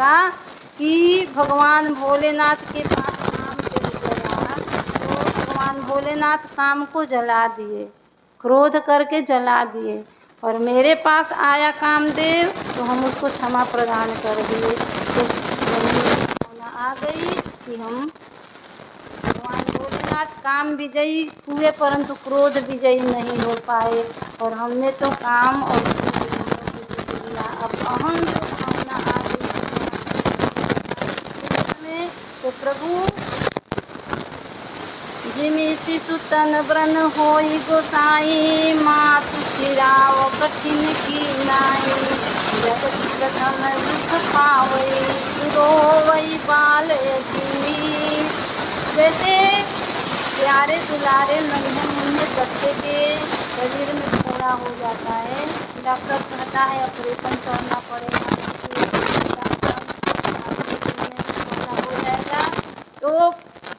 का कि भगवान भोलेनाथ के पास काम चल गया तो भगवान भोलेनाथ काम को जला दिए, क्रोध करके जला दिए। और मेरे पास आया कामदेव तो हम उसको क्षमा प्रदान कर दिए। तो भावना आ गई कि हम भगवान भोलेनाथ काम विजयी हुए परंतु क्रोध विजयी नहीं हो पाए, और हमने तो काम और अब अहम जो भावना आ गई में तो प्रभु जिमि शिशु तन व्रन होई गोसाई, मातु चिराव कठिन की नाई, जगत प्रथम दुख पावई, रोवई बाल जीवी। जैसे प्यारे दुलारे नन्हे मुन्ने बच्चे के शरीर में फोड़ा हो जाता है, डॉक्टर कहता है ऑपरेशन करना पड़ेगा, हो जाएगा, तो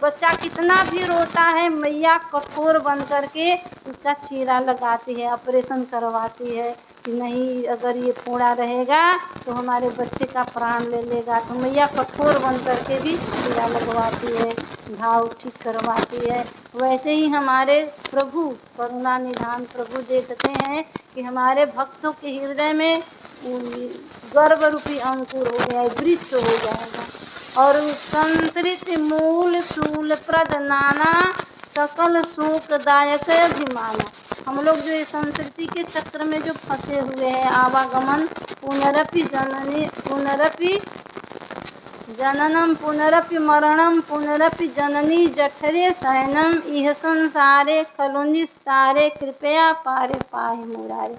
बच्चा कितना भी रोता है, मैया कठोर बन करके उसका चीरा लगाती है, ऑपरेशन करवाती है कि नहीं अगर ये फोड़ा रहेगा तो हमारे बच्चे का प्राण ले लेगा। तो मैया कठोर बन करके भी चीरा लगवाती है, घाव ठीक करवाती है। वैसे ही हमारे प्रभु करुणा निधान प्रभु देखते हैं कि हमारे भक्तों के हृदय में गर्भ रूपी अंकुर हो गया है, वृक्ष हो जाएगा। और संस्कृत मूल शूल प्रद नाना, सकल शोकदायक अभिमाना। हम लोग जो ये संस्कृति के चक्र में जो फंसे हुए हैं, आवागमन पुनरपि जननी पुनरपि जननम पुनरपि मरणम पुनरपि जननी जठरे शयनम, इह संसारे खलु निस्तारे, कृपया पारे पाहि मुरारे।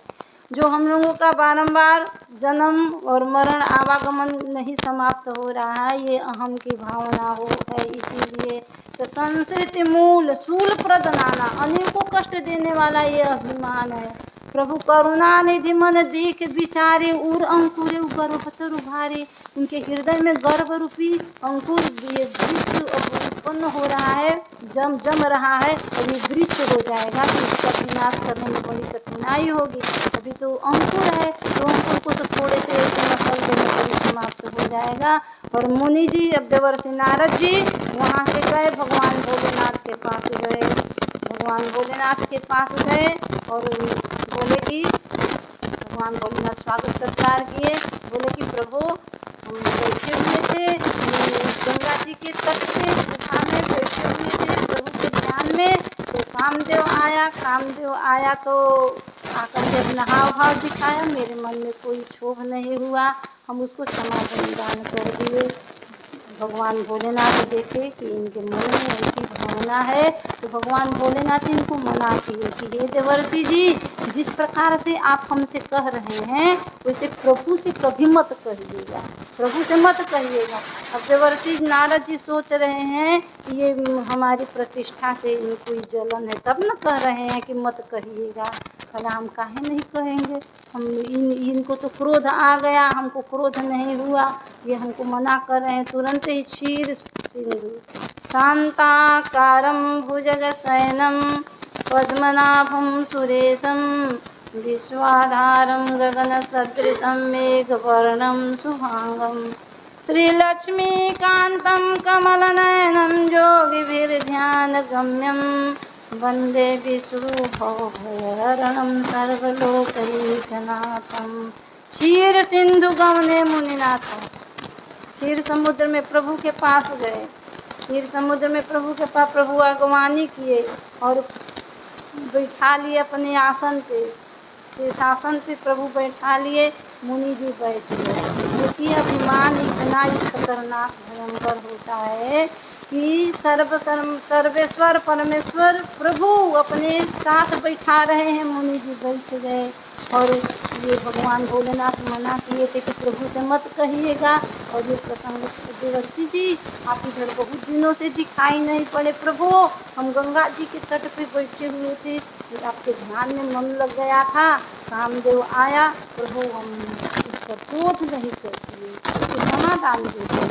जो हम लोगों का बारंबार जन्म और मरण आवागमन नहीं समाप्त हो रहा है, ये अहम की भावना हो है। इसीलिए तो संस्कृति मूल शूल प्रद नाना, अनेकों कष्ट देने वाला ये अभिमान है। प्रभु करुणा निधि मन देख विचारे, उर अंकुरे गर्भतर उभारे। उनके हृदय में गर्भ रूपी अंकुर ये वृक्ष उत्पन्न हो रहा है, जम रहा है, और ये वृक्ष हो जाएगा तो इसका विनाश करने में बड़ी कठिनाई होगी। अभी तो अंकुर है, तो अंकुर को तो थोड़े से नकल देने पर समाप्त हो जाएगा। और मुनि जी अब देवर्षि नारद जी वहाँ से गए, भगवान भोलेनाथ के पास गए, भगवान भोलेनाथ के पास गए और बोले कि भगवान भोलेनाथ स्वागत सत्कार किए। बोले कि प्रभु हम बैठे हुए थे गंगा जी के तट पे, गुफा में बैठे हुए थे प्रभु के ध्यान में, तो कामदेव आया तो आकर के अपना हाव भाव दिखाया, मेरे मन में कोई क्षोभ नहीं हुआ, हम उसको क्षमा बलिदान कर दिए। भगवान भोलेनाथ देखे कि इनके मन में ऐसी भावना है, तो भगवान भोलेनाथ इनको मना किए कि हे देवर्षि जी, जिस प्रकार से आप हमसे कह रहे हैं वैसे प्रभु से कभी मत कहिएगा, प्रभु से मत कहिएगा। अब देवर्षि नारद जी सोच रहे हैं कि ये हमारी प्रतिष्ठा से कोई जलन है, तब न कह रहे हैं कि मत कहिएगा। भला हम काहे नहीं कहेंगे, हम इनको तो क्रोध आ गया, हमको क्रोध नहीं हुआ, ये हमको मना कर रहे हैं। तुरंत ही क्षीर सिंधु शांताकारं भुजगशयनं, पद्मनाभं सुरेशं, विश्वाधारं गगनसदृशं, मेघवर्णं शुभांगं, श्रीलक्ष्मीकान्तं कमलनयनं, योगिभिर्ध्यानगम्यं, वन्दे विष्णुभवभयहरणं, सर्वलोकैकनाथं। क्षीर सिंधु गमने मुनिनाथ, क्षीर समुद्र में प्रभु के पास गए, क्षीर समुद्र में प्रभु के पास प्रभु आगवानी किए और बैठा लिए अपने आसन पे, शीर्षासन पे प्रभु बैठा लिए, मुनि जी बैठ गए। क्योंकि अभिमान इतना ही खतरनाक भयंकर होता है कि सर्वेश्वर परमेश्वर प्रभु अपने साथ बैठा रहे हैं, मुनि जी बैठ गए। और ये भगवान भोलेनाथ मना किए थे कि प्रभु से मत कहिएगा। और ये प्रसंग देवर्षि जी आप इधर बहुत दिनों से दिखाई नहीं पड़े प्रभु, हम गंगा जी के तट पे बैठे हुए थे, आपके ध्यान में मन लग गया था, कामदेव आया, प्रभु हम इस पर क्रोध नहीं करते, समाधान देते।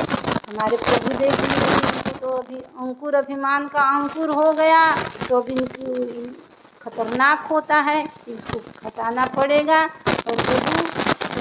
हमारे प्रभु देख लीजिए तो अभी अंकुर अभिमान का अंकुर हो गया, तो अभी इनको खतरनाक होता है, इसको हटाना पड़ेगा। और प्रभु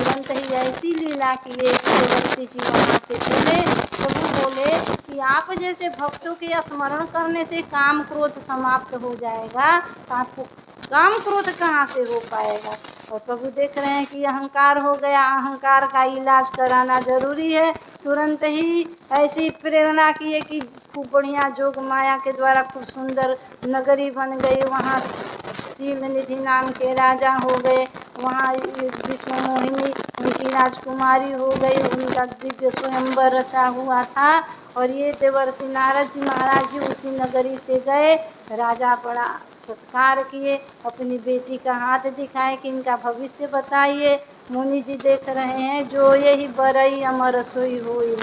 तुरंत ही ऐसी लीला किए कि देवर्षि जी वहाँ से चले। प्रभु बोले कि आप जैसे भक्तों के स्मरण करने से काम क्रोध समाप्त हो जाएगा, तो आपको काम क्रोध कहाँ से हो पाएगा। और प्रभु देख रहे हैं कि अहंकार हो गया, अहंकार का इलाज कराना जरूरी है। तुरंत ही ऐसी प्रेरणा किए कि खूब बढ़िया जोग माया के द्वारा खूब सुंदर नगरी बन गई। वहाँ शील निधि नाम के राजा हो गए, वहाँ विश्व मोहिनी उनकी राजकुमारी हो गई, उनका दिव्य स्वयंवर रचा हुआ था। और ये देवर्षि नारद जी महाराज जी उसी नगरी से गए। राजा बड़ा सत्कार किए, अपनी बेटी का हाथ दिखाए कि इनका भविष्य बताइए। मुनि जी देख रहे हैं, जो यही बरई अमर सोई होई,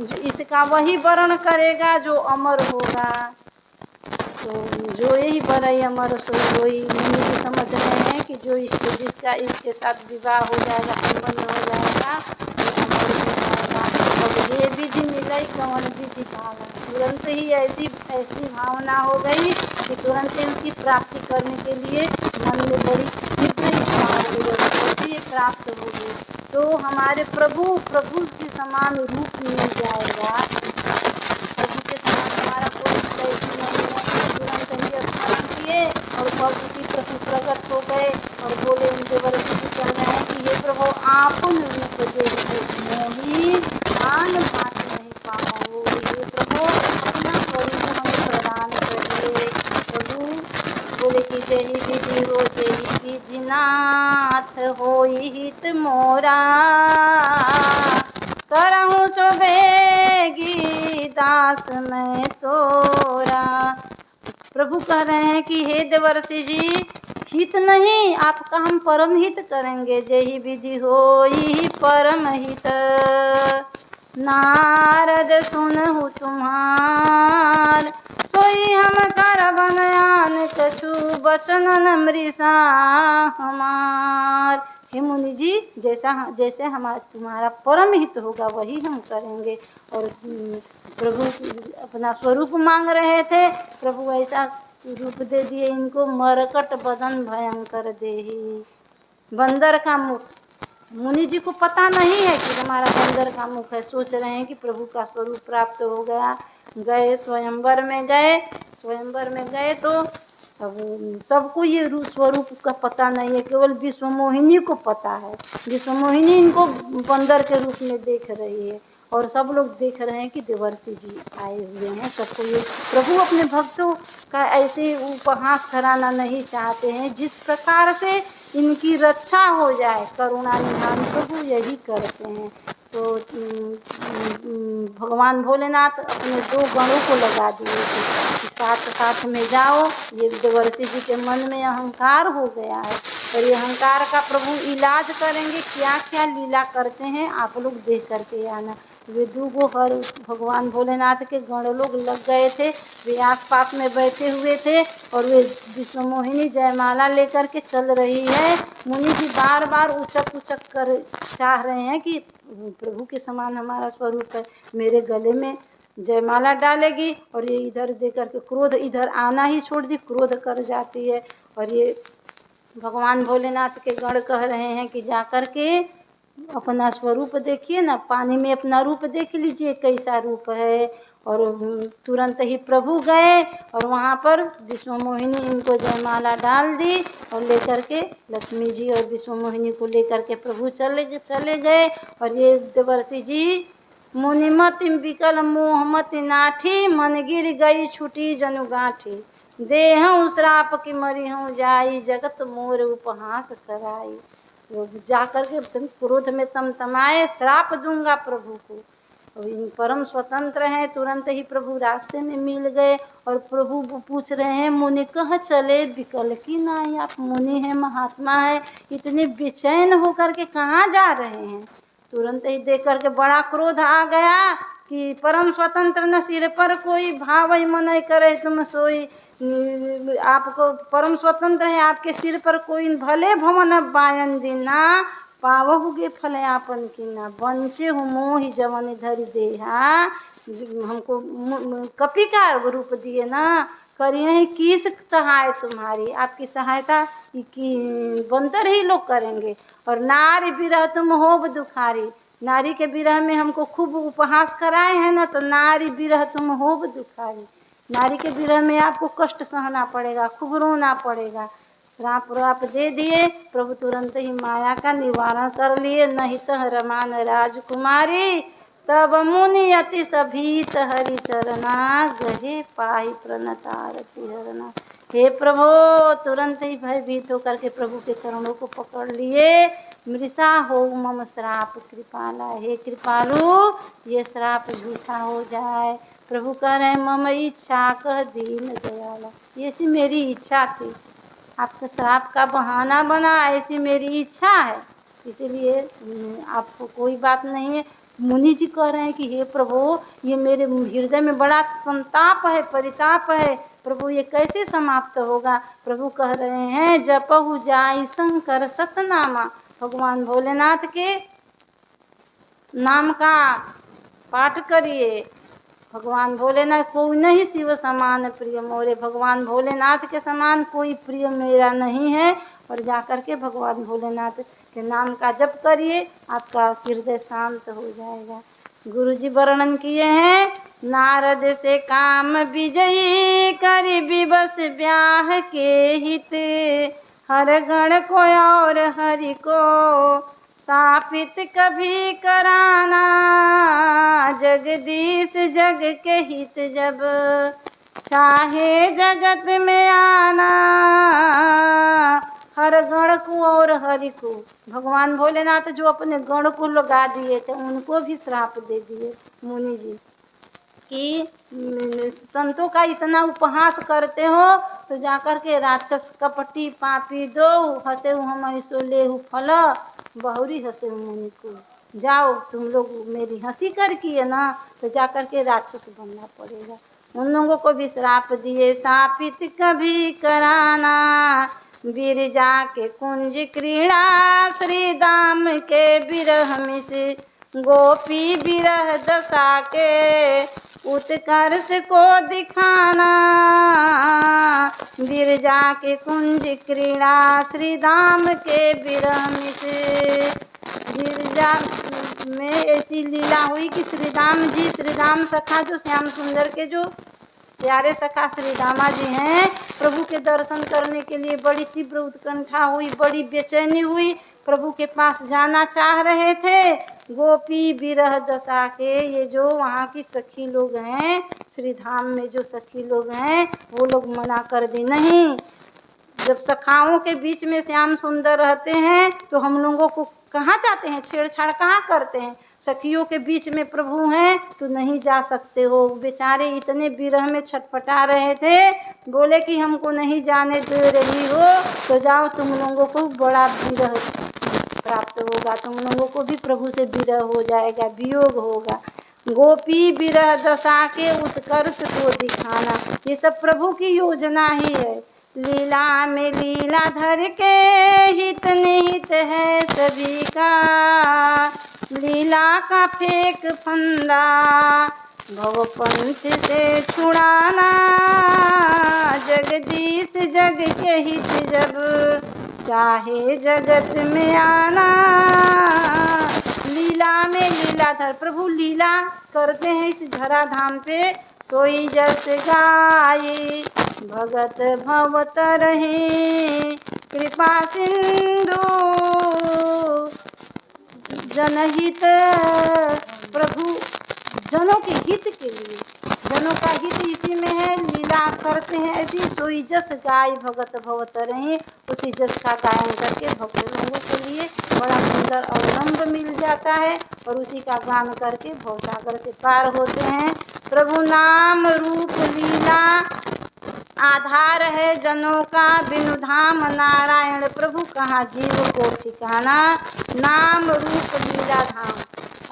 जो इसका वही वर्ण करेगा जो अमर होगा। तो जो यही बरई अमर सोई होई, मुनि जी समझ रहे हैं कि जो जिसका इसके साथ विवाह हो जाएगा, संबंध हो जाएगा, वो अमर हो जाएगा। अब ये विधि मिलई कौन विधि भावना, तुरंत ही ऐसी भावना हो गई कि तुरंत ही उसकी प्राप्ति करने के लिए मन में बड़ी तीव्र इच्छा हो गई, ये प्राप्त हो गई। तो हमारे प्रभु के समान रूप मिल जाएगा, प्रभु के समान हमारा कोई कैसी नहीं है। तुरंत ही स्मरण किए और प्रभु की प्रति प्रकट हो गए और बोले, उनके वर्षी जी कह रहे हैं कि हे प्रभु आप रूप दे मोही आन बात नहीं पाओ, हे प्रभु अपना स्वरूप हमें प्रदान करिए। प्रभु बोले कि जय विधि हो जय विधिनाथ होई हित मोरा, करहूँ सो बेगी दास मैं तोरा। प्रभु कह रहे हैं कि हे देवर्षि जी, हित नहीं आपका हम परम हित करेंगे। जय विधि होई परम हित, नारद सुनहु तुम्हार, सोई हम कर बनयान कछु बचन मृषा हमार। हे मुनि जी, जैसे हमारा तुम्हारा परम हित होगा वही हम करेंगे। और प्रभु अपना स्वरूप मांग रहे थे, प्रभु ऐसा रूप दे दिए इनको, मरकट बदन भयंकर देही, बंदर का मुख। मुनि जी को पता नहीं है कि हमारा बंदर का मुख है, सोच रहे हैं कि प्रभु का स्वरूप प्राप्त हो गया। गए स्वयंवर में गए तो अब सबको ये स्वरूप का पता नहीं है, केवल विश्व मोहिनी को पता है। विश्व मोहिनी इनको बंदर के रूप में देख रही है और सब लोग देख रहे हैं कि देवर्षि जी आए हुए हैं। सबको ये प्रभु अपने भक्तों का ऐसे उपहास कराना नहीं चाहते हैं, जिस प्रकार से इनकी रक्षा हो जाए, करुणा निधान प्रभु यही करते हैं। तो भगवान भोलेनाथ अपने 2 गणों को लगा दिए थे, साथ में जाओ। ये देवर्षि जी के मन में अहंकार हो गया है और ये अहंकार का प्रभु इलाज करेंगे, क्या क्या लीला करते हैं आप लोग देख करके आना। वे 2 हर भगवान भोलेनाथ के गण लोग लग गए थे, वे आसपास में बैठे हुए थे और वे विश्व मोहिनी जयमाला लेकर के चल रही है। मुनि जी बार बार उचक कर चाह रहे हैं कि प्रभु के समान हमारा स्वरूप है, मेरे गले में जयमाला डालेगी। और ये इधर देकर के क्रोध, इधर आना ही छोड़ दी, क्रोध कर जाती है। और ये भगवान भोलेनाथ के गण कह रहे हैं कि जाकर के अपना स्वरूप देखिए ना, पानी में अपना रूप देख लीजिए कैसा रूप है। और तुरंत ही प्रभु गए और वहाँ पर विश्व मोहिनी इनको जयमाला डाल दी और लेकर के लक्ष्मी जी और विश्व मोहिनी को लेकर के प्रभु चले गए। और ये देवर्षि जी, मुनिमति विकल मोहमति नाठी, मन गिर गई छुटी जनु गांठी, देहूँ श्राप की मरी हूँ जाई, जगत मोर उपहास कराई। वो जाकर के तुम क्रोध में तमतमाए, श्राप दूंगा प्रभु को। और इन परम स्वतंत्र हैं, तुरंत ही प्रभु रास्ते में मिल गए और प्रभु पूछ रहे हैं, मुनि कह चले विकल की नाई, आप मुनि हैं, महात्मा है, इतने बेचैन होकर के कहाँ जा रहे हैं। तुरंत ही देख करके बड़ा क्रोध आ गया कि परम स्वतंत्र न सिर पर कोई, भावई मन करे तुम सोई। आपको परम स्वतंत्र है, आपके सिर पर कोई, भले भवन बायन दीना, पावहुगे फल आपन की ना, बंसे हूँ मोहि जवन धरि देहा। हमको कपि का रूप दिए ना, करिए ही किस सहाय तुम्हारी, आपकी सहायता कि बंदर ही लोग करेंगे। और नारी बिरह तुम होब दुखारी, नारी के विरह में हमको खूब उपहास कराए हैं ना, तो नारी बिरह तुम होब दुखारी, नारी के विरह में आपको कष्ट सहना पड़ेगा, खूब रोना पड़ेगा। श्राप व्राप दे दिए प्रभु, तुरंत ही माया का निवारण कर लिए। नहीं तो रमान राजकुमारी, तब मुनि अति सभीत हरि चरना, गहे पाही प्रणत आरती हरना। हे प्रभु, तुरंत ही भयभीत होकर के प्रभु के चरणों को पकड़ लिए। मृषा हो मम श्राप कृपाला, हे कृपालु ये श्राप झूठा हो जाए। प्रभु कह रहे हैं मम इच्छा कह दीन दयाला, ये सी मेरी इच्छा थी, आपके श्राप का बहाना बना, ऐसी मेरी इच्छा है, इसीलिए आपको कोई बात नहीं है। मुनि जी कह रहे हैं कि हे प्रभु, ये मेरे हृदय में बड़ा संताप है, परिताप है, प्रभु ये कैसे समाप्त होगा। प्रभु कह रहे हैं जपहु जाई शंकर सतनामा, भगवान भोलेनाथ के नाम का पाठ करिए। भगवान भोलेनाथ कोई नहीं शिव समान प्रिय मोरे, भगवान भोलेनाथ के समान कोई प्रिय मेरा नहीं है। और जाकर के भगवान भोलेनाथ के नाम का जप करिए, आपका हृदय शांत हो जाएगा। गुरु जी वर्णन किए हैं, नारद से काम विजयी करी विवश ब्याह के हित, हर गण को और हरि को सापित कभी कराना, जगदीश जग के हित जब चाहे जगत में आना, हर गण को और हरि को। भगवान भोलेनाथ जो अपने गण को लगा दिए थे, उनको भी श्राप दे दिए मुनि जी कि संतों का इतना उपहास करते हो, तो जाकर के राक्षस कपटी पापी दो हंसे हम ऐसो लेहु फल, बहुरी हंसे मुनि को। जाओ तुम लोग मेरी हंसी कर किए ना, तो जाकर के राक्षस बनना पड़ेगा। उन लोगों को भी श्राप दिए, सापित कभी कराना, बिरजा के कुंज क्रीड़ा श्री दाम के बिरह मिस, गोपी बिरह दशा के उत्कर्ष को दिखाना, बिरजा के कुंज क्रीड़ा श्री दाम के बिरह मिस। बिरजा में ऐसी लीला हुई कि श्री राम जी, श्री राम सखा जो श्याम सुंदर के जो प्यारे सखा श्री रामा जी हैं, प्रभु के दर्शन करने के लिए बड़ी तीव्र उत्कंठा हुई, बड़ी बेचैनी हुई, प्रभु के पास जाना चाह रहे थे। गोपी बिरह दशा के, ये जो वहाँ की सखी लोग हैं, श्री धाम में जो सखी लोग हैं, वो लोग मना कर दी नहीं। जब सखाओं के बीच में श्याम सुंदर रहते हैं तो हम लोगों को कहाँ जाते हैं, छेड़छाड़ कहाँ करते हैं। सखियों के बीच में प्रभु हैं तो नहीं जा सकते हो। बेचारे इतने विरह में छटपटा रहे थे, बोले कि हमको नहीं जाने दे रही हो तो जाओ, तुम लोगों को बड़ा विरह प्राप्त होगा, तुम लोगों को भी प्रभु से विरह हो जाएगा, वियोग होगा। गोपी विरह दशा के उत्कर्ष को दिखाना, ये सब प्रभु की योजना ही है। लीला में लीला धर के हित निहित है सभी का, लीला का फेंक फंदा भवपंथ से छुड़ाना, जगदीश जग के हित जब चाहे जगत में आना। लीला में लीलाधर, प्रभु लीला करते हैं इस धराधाम पे, सोई जस गाये भगत भवत रहे, कृपा सिंधु जनहित, प्रभु जनों के हित के लिए, जनों का हित इसी में है। लीला करते हैं ऐसी, सोई जस गाय भगत भवत रहे, उसी जस का गायन करके भक्त लोगों के लिए बड़ा सुंदर अवलंब मिल जाता है, और उसी का गान करके भवसागर के पार होते हैं। प्रभु नाम रूप लीला आधार है जनों का, बिनु धाम नारायण प्रभु कहाँ जीव को ठिकाना। नाम रूप लीला धाम,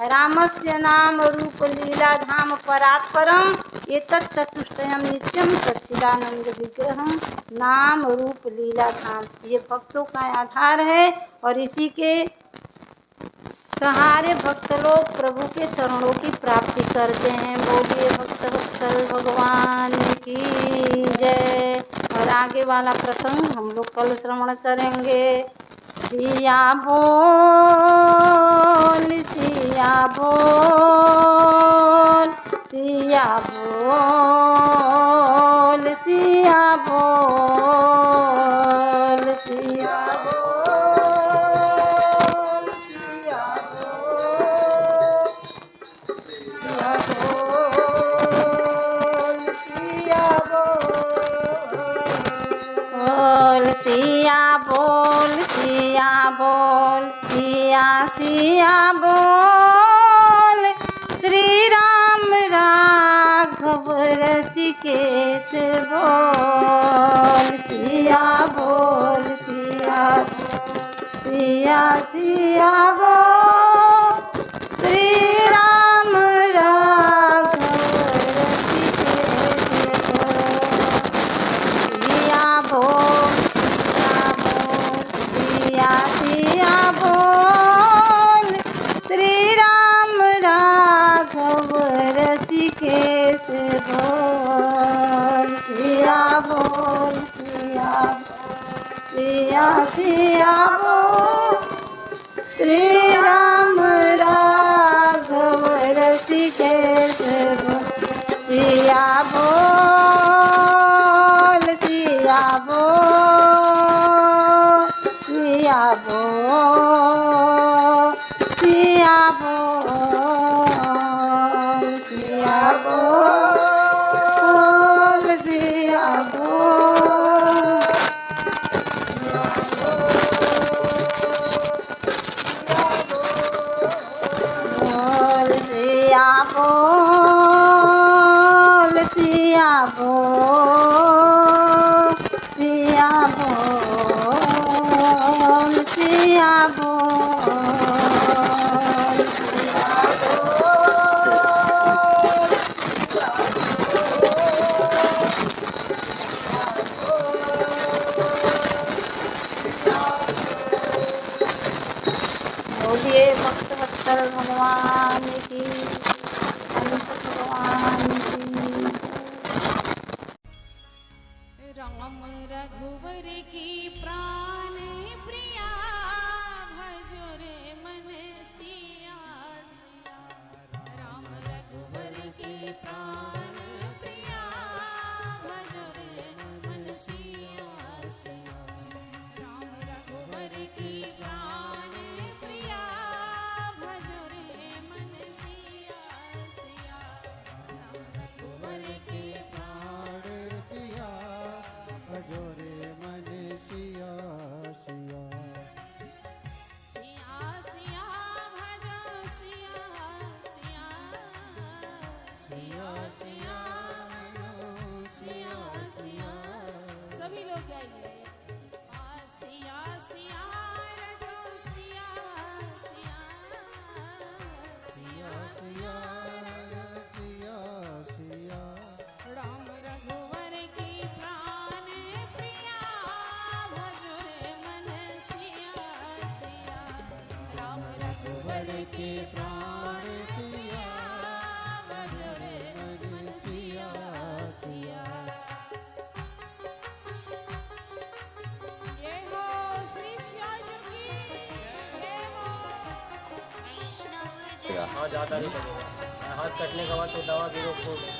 रामस्य नाम रूप लीला धाम परात्परम, एतत् चतुष्टयम नित्यम सच्चिदानंद विग्रहम। नाम रूप लीला धाम ये भक्तों का आधार है, और इसी के सारे भक्त लोग प्रभु के चरणों की प्राप्ति करते हैं। बोलिए भक्त वत्सल भगवान की जय। और आगे वाला प्रसंग हम लोग कल श्रवण करेंगे। सिया बोल सिया बोल सिया बोल सिया बोल सिया बोल सिया बोल सिया बोल सिया बोल सिया बोल सिया सिया बोल श्री राम राघव रसिकेश बोल सिया बोल सिया सिया सिया बोल श्री राम राघव रसिकेश बोल सिया सिया बोल श्री राम राघव रसिकेश बोल सिया बोल सिया सिया बोल श्री राम राघव रसिकेश बोल सिया बोल सिया बोल सिया बोल सिया बोल सिया बोल सिया बोल सिया बोल सिया बोल सिया बोल सिया बोल बोलिए भक्त वत्सल भगवान की अनंत भगवान की। राम रघुवर की प्राण प्रिया भजो रे मन सिया सिया। राम रघुवर की प्राण प्रिया भजो रे मन सिया सिया। राम रघुवर की प्राण प्रिया भजो रे मन सिया सिया। राम रघुवर की प्राण पिया भजोरे मन सिया सिया। सिया सिया भजो सिया सिया। सिया सिया भजो सिया सिया। सभी लोग गाइए। सिया सिया रजो सिया सिया। सिया सिया सिया सिया। राम रघुवर की प्राण प्रिया भजो रे मन सिया सिया। राम रघुवर की प्राण प्रिया भजो रे मन सिया सिया। जय हो श्री श्याम की जय हो। हाँ ज़्यादा नहीं लगेगा। हाथ कटने के बाद तो दवा भी रोक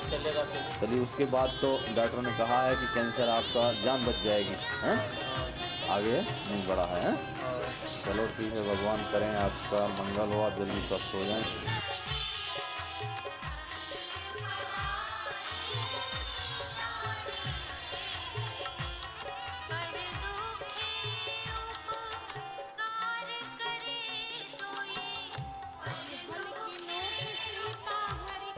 चलेगा फिर। चलिए उसके बाद तो डॉक्टर ने कहा है कि कैंसर आपका जान बच जाएगी हैं, आगे नहीं बढ़ा है हैं? चलो ठीक है, भगवान करें आपका मंगल हो, आप जल्दी स्वस्थ हो जाएं।